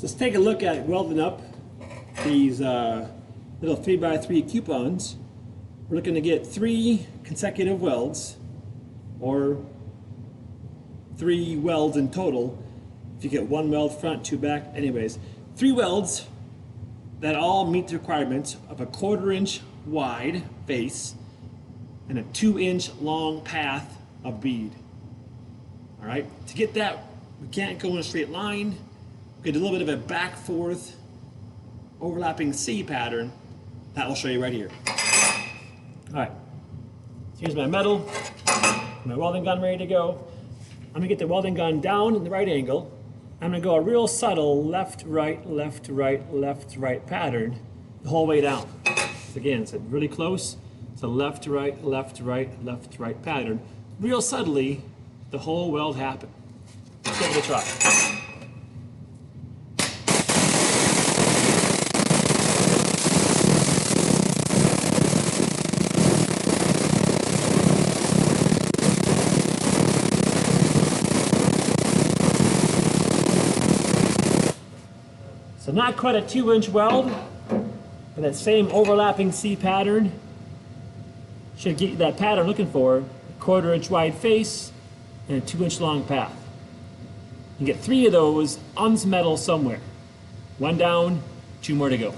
Let's take a look at welding up these little 3x3 coupons. We're looking to get 3 consecutive welds, or 3 welds in total. If you get 1 weld front, 2 back, anyways. 3 welds that all meet the requirements of a 1/4 inch wide face and a 2-inch long path of bead. All right, to get that, we can't go in a straight line. We do a little bit of a back forth overlapping C pattern that I'll show you right here. All right, so here's my metal, my welding gun ready to go. I'm gonna get the welding gun down in the right angle. I'm gonna go a real subtle left, right, left, right, left, right pattern the whole way down. So again, it's really close. It's a left, right, left, right, left, right pattern. Real subtly, the whole weld happen. Let's give it a try. So not quite a 2-inch weld, but that same overlapping C pattern should get you that pattern looking for, a 1/4 inch wide face and a 2-inch long path. You get 3 of those on this metal somewhere. 1 down, 2 more to go.